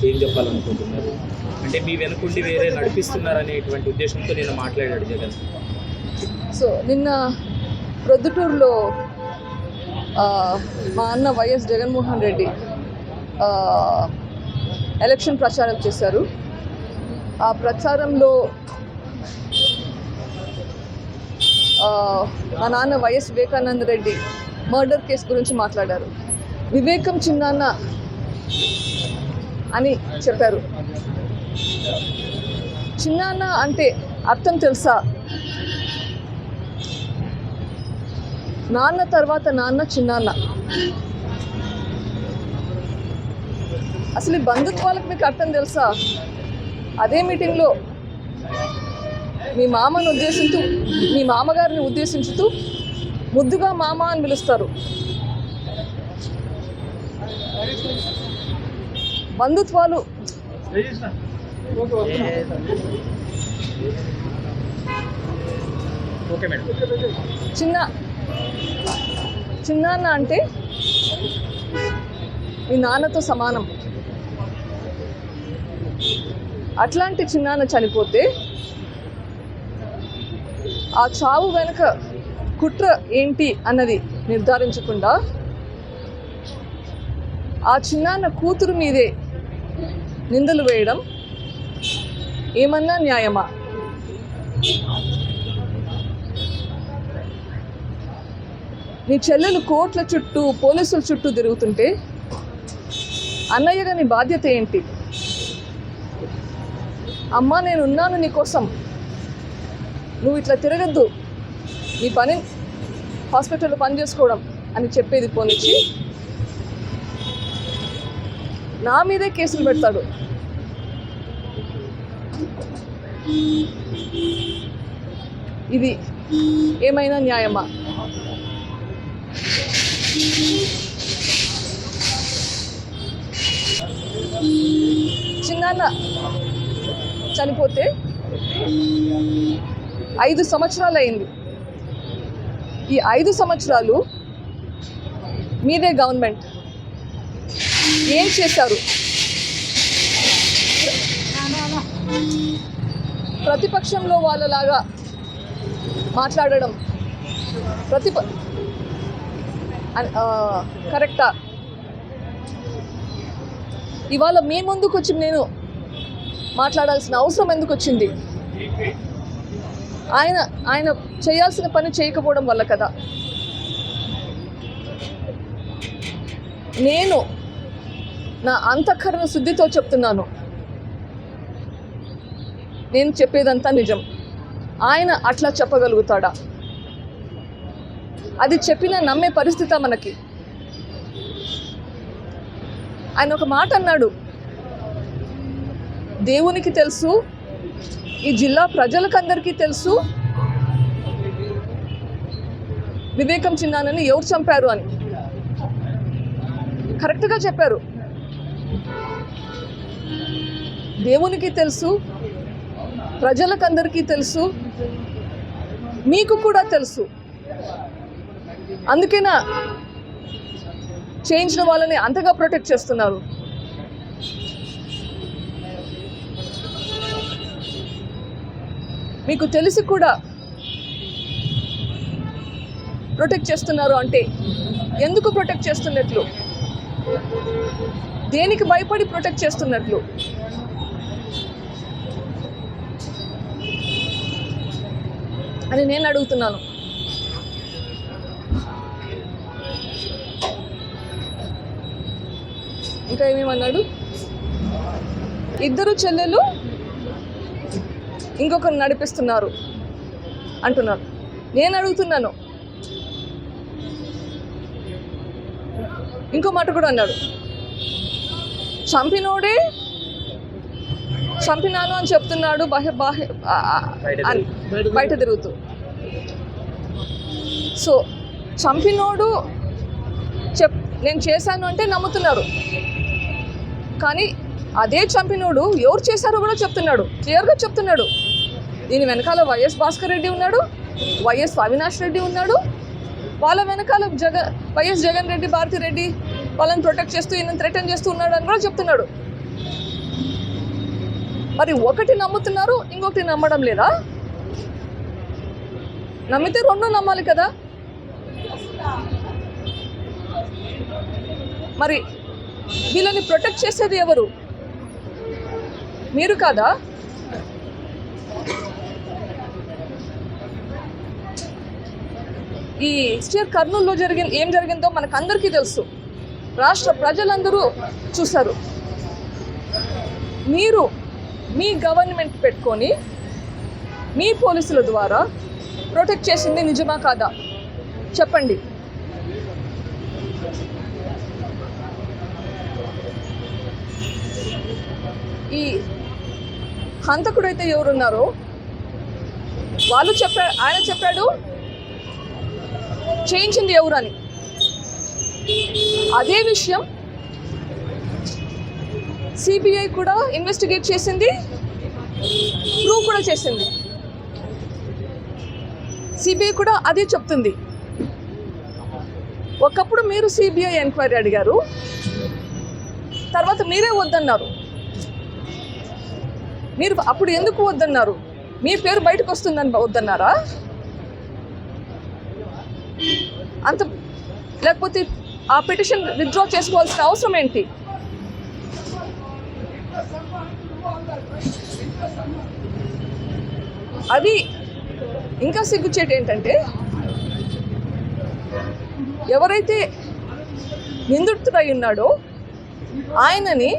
ఏం చెప్పాలనుకుంటున్నారు? అంటే మీ వెనుకుండి వేరే నడిపిస్తున్నారనేటువంటి ఉద్దేశంతో నేను మాట్లాడాడు జగన్. సో నిన్న ప్రొద్దుటూరులో మా అన్న వైఎస్ జగన్మోహన్ రెడ్డి ఎలక్షన్ ప్రచారం చేశారు. ఆ ప్రచారంలో మా నాన్న YS Vivekananda Reddy murder case గురించి మాట్లాడారు. వివేకం చిన్నాన్న అని చెప్పారు. చిన్నాన్న అంటే అర్థం తెలుసా? నాన్న తర్వాత నాన్న చిన్నాన్న. అసలు ఈ బంధుత్వాలకు మీకు అర్థం తెలుసా? అదే మీటింగ్లో మీ మామను ఉద్దేశిస్తూ, మీ మామగారిని ఉద్దేశించుతూ ముద్దుగా మామ అని పిలుస్తారు. బంధుత్వాలు చిన్నాన్న అంటే మీ నాన్నతో సమానం. అట్లాంటి చిన్నాన్న చనిపోతే ఆ చావు వెనుక కుట్ర ఏంటి అన్నది నిర్ధారించకుండా ఆ చిన్నాన్న కూతురు మీదే నిందలు వేయడం ఏమన్నా న్యాయమా? నీ చెల్లెలు కోర్టుల చుట్టూ పోలీసుల చుట్టూ తిరుగుతుంటే అన్నయ్యగా నీ బాధ్యత ఏంటి? అమ్మా నేను ఉన్నాను నీకోసం, నువ్వు ఇట్లా తిరగద్దు, నీ పని హాస్పిటల్లో పని చేసుకోవడం అని చెప్పేది పోనిచ్చి నా మీదే కేసులు పెడతాడు. ఇది ఏమైనా న్యాయమా? చిన్నాన్న చనిపోతే 5 సంవత్సరాలు అయింది. ఈ 5 సంవత్సరాలు మీదే గవర్నమెంట్. ఏం చేశారు? ప్రతిపక్షంలో వాళ్ళలాగా మాట్లాడడం కరెక్టా? ఇవాళ మీ ముందుకు వచ్చి నేను మాట్లాడాల్సిన అవసరం ఎందుకు వచ్చింది? ఆయన చేయాల్సిన పని చేయకపోవడం వల్ల కదా. నేను నా అంతఃకరణ శుద్ధితో చెప్తున్నాను, నేను చెప్పేదంతా నిజం. ఆయన అట్లా చెప్పగలుగుతాడా? అది చెప్పినా నమ్మే పరిస్థితి మనకి. ఆయన ఒక మాట అన్నాడు, దేవునికి తెలుసు, ఈ జిల్లా ప్రజలకందరికీ తెలుసు వివేకం చిన్నాన్నని ఎవరు చంపారు అని. కరెక్ట్గా చెప్పారు. దేవునికి తెలుసు, ప్రజలకందరికీ తెలుసు, మీకు కూడా తెలుసు. అందుకేనా చేయించిన వాళ్ళని అంతగా ప్రొటెక్ట్ చేస్తున్నారు. మీకు తెలిసి కూడా ప్రొటెక్ట్ చేస్తున్నారు అంటే ఎందుకు ప్రొటెక్ట్ చేస్తున్నట్లు? దేనికి భయపడి ప్రొటెక్ట్ చేస్తున్నట్లు? అని నేను అడుగుతున్నాను. ఇంకా ఏమేమన్నాడు? ఇద్దరు చెల్లెలు ఇంకొకరు నడిపిస్తున్నారు అంటున్నారు. నేను అడుగుతున్నాను, ఇంకో మాట కూడా అన్నాడు, చంపినోడే చంపినాను అని చెప్తున్నాడు బయట తిరుగుతూ. సో చంపినోడు నేను చేశాను అంటే నమ్ముతున్నారు, కానీ అదే చంపినోడు ఎవరు చేశారో కూడా చెప్తున్నాడు, క్లియర్గా చెప్తున్నాడు. దీని వెనకాల వైఎస్ భాస్కర్ రెడ్డి ఉన్నాడు, వైఎస్ అవినాష్ రెడ్డి ఉన్నాడు, వాళ్ళ వెనకాల వైఎస్ జగన్ రెడ్డి, భారతి రెడ్డి వాళ్ళని ప్రొటెక్ట్ చేస్తూ ఈయన థ్రెటన్ చేస్తూ ఉన్నాడు అని కూడా చెప్తున్నాడు. మరి ఒకటి నమ్ముతున్నారు, ఇంకొకటి నమ్మడం లేదా? నమ్మితే రెండు నమ్మాలి కదా. మరి వీళ్ళని ప్రొటెక్ట్ చేసేది ఎవరు? మీరు కాదా? ఈ కర్నూలులో ఏం జరిగిందో మనకందరికీ తెలుసు, రాష్ట్ర ప్రజలందరూ చూశారు. మీరు మీ గవర్నమెంట్ పెట్టుకొని మీ పోలీసుల ద్వారా ప్రొటెక్ట్ చేసింది నిజమా కాదా చెప్పండి. ఈ హంతకుడైతే ఎవరున్నారో ఆయన చెప్పాడు చేయించింది ఎవరని. అదే విషయం సిబిఐ కూడా ఇన్వెస్టిగేట్ చేసింది, ప్రూవ్ కూడా చేసింది. సిబిఐ కూడా అదే చెప్తుంది. ఒకప్పుడు మీరు సిబిఐ ఎంక్వైరీ అడిగారు, తర్వాత మీరే వద్దన్నారు. మీరు అప్పుడు ఎందుకు వద్దన్నారు? మీ పేరు బయటకు వస్తుందని వద్దన్నారా? లేకపోతే ఆ పిటిషన్ విత్డ్రా చేసుకోవాల్సిన అవసరం ఏంటి? అది ఇంకా సిగ్గుచేటు ఏంటంటే, ఎవరైతే నిందితుడై ఉన్నాడో ఆయనని